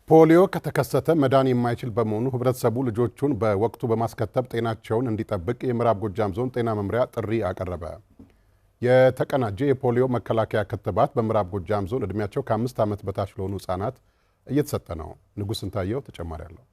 ፖሊዮ ከተከሰተ መዳን የማይችል በመሆኑ ህብረተሰቡ ልጆቹን በወቅቱ በማስከተብ ጤናቸውን እንዲጠብቅ የምዕራብ ጎጃም ዞን ጤና መምሪያ ጥሪ አቀረበ። የተቀናጀ የፖሊዮ መከላከያ ክትባት በምዕራብ ጎጃም ዞን እድሜያቸው ከ5 ዓመት በታች ለሆኑ ህጻናት እየተሰጠ ነው። ንጉስ እንታየው ተጨማሪ አለው።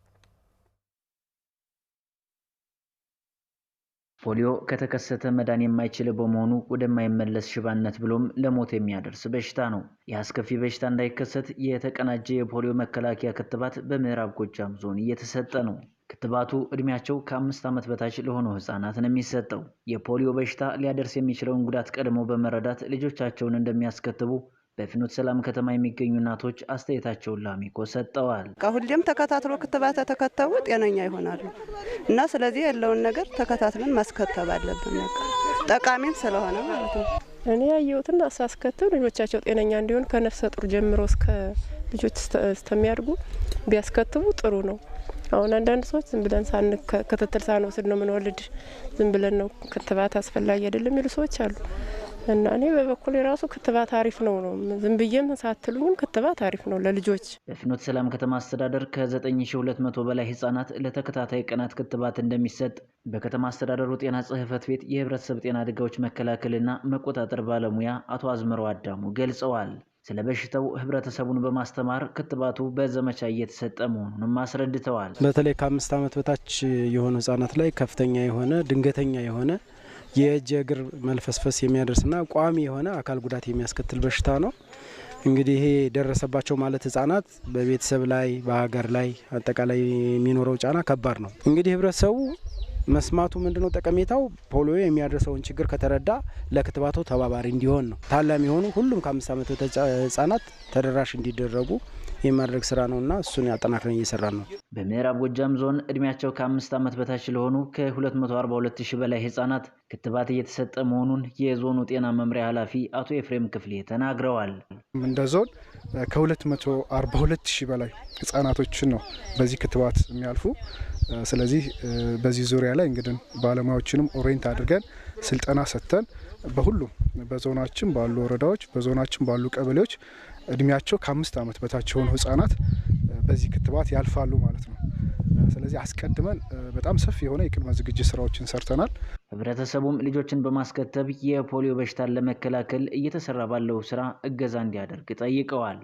ፖሊዮ ከተከሰተ መዳን የማይችል በመሆኑ ወደማይመለስ ሽባነት ብሎም ለሞት የሚያደርስ በሽታ ነው። የአስከፊ በሽታ እንዳይከሰት የተቀናጀ የፖሊዮ መከላከያ ክትባት በምዕራብ ጎጃም ዞን እየተሰጠ ነው። ክትባቱ እድሜያቸው ከ5 ዓመት በታች ለሆኑ ህጻናት ነው የሚሰጠው። የፖሊዮ በሽታ ሊያደርስ የሚችለውን ጉዳት ቀድሞ በመረዳት ልጆቻቸውን እንደሚያስከትቡ በፍኖተ ሰላም ከተማ የሚገኙ እናቶች አስተያየታቸውን ለአሚኮ ሰጠዋል። ሁሌም ተከታትሎ ክትባት ተከተቡ ጤነኛ ይሆናሉ እና ስለዚህ ያለውን ነገር ተከታትለን ማስከተብ አለብን። ጠቃሚም ስለሆነ ማለት ነው። እኔ ያየሁትና ሳስከተብ ልጆቻቸው ጤነኛ እንዲሆን ከነፍሰ ጡር ጀምሮ እስከ ልጆች እስከሚያድጉ ቢያስከትቡ ጥሩ ነው። አሁን አንዳንድ ሰዎች ዝም ብለን ክትትል ሳንወስድ ነው የምንወልድ፣ ዝም ብለን ነው ክትባት አስፈላጊ አይደለም የሚሉ ሰዎች አሉ። እና እኔ በበኩሌ ራሱ ክትባት አሪፍ ነው ዝም ብዬም ሳትሉኝም ክትባት አሪፍ ነው ለልጆች። በፍኖተ ሰላም ከተማ አስተዳደር ከ9200 በላይ ህጻናት ለተከታታይ ቀናት ክትባት እንደሚሰጥ በከተማ አስተዳደሩ ጤና ጽሕፈት ቤት የህብረተሰብ ጤና አደጋዎች መከላከልና መቆጣጠር ባለሙያ አቶ አዝመረው አዳሙ ገልጸዋል። ስለ በሽታው ህብረተሰቡን በማስተማር ክትባቱ በዘመቻ እየተሰጠ መሆኑንም አስረድተዋል። በተለይ ከ5 ዓመት በታች የሆኑ ህጻናት ላይ ከፍተኛ የሆነ ድንገተኛ የሆነ የእጅ እግር መልፈስፈስ የሚያደርስና ቋሚ የሆነ አካል ጉዳት የሚያስከትል በሽታ ነው። እንግዲህ ይሄ ደረሰባቸው ማለት ህጻናት በቤተሰብ ላይ በሀገር ላይ አጠቃላይ የሚኖረው ጫና ከባድ ነው። እንግዲህ ህብረተሰቡ መስማቱ ምንድነው ጠቀሜታው? ፖሊዮ የሚያደርሰውን ችግር ከተረዳ ለክትባቱ ተባባሪ እንዲሆን ነው። ታላሚ የሆኑ ሁሉም ከ5 ዓመት በታች ህጻናት ተደራሽ እንዲደረጉ የማድረግ ስራ ነውና እሱን ያጠናክረን እየሰራን ነው። በምዕራብ ጎጃም ዞን እድሜያቸው ከ5 ዓመት በታች ለሆኑ ከ242000 በላይ ህጻናት ክትባት እየተሰጠ መሆኑን የዞኑ ጤና መምሪያ ኃላፊ አቶ ኤፍሬም ክፍሌ ተናግረዋል። እንደ ዞን ከ242000 በላይ ህጻናቶችን ነው በዚህ ክትባት የሚያልፉ። ስለዚህ በዚህ ዙሪያ ላይ እንግዲህ ባለሙያዎችንም ኦሬንት አድርገን ስልጠና ሰጥተን በሁሉም በዞናችን ባሉ ወረዳዎች በዞናችን ባሉ ቀበሌዎች እድሜያቸው ከ5 ዓመት በታች የሆኑ ህጻናት በዚህ ክትባት ያልፋሉ ማለት ነው። ስለዚህ አስቀድመን በጣም ሰፊ የሆነ የቅድመ ዝግጅት ስራዎችን ሰርተናል። ህብረተሰቡም ልጆችን በማስከተብ የፖሊዮ በሽታን ለመከላከል እየተሰራ ባለው ስራ እገዛ እንዲያደርግ ጠይቀዋል።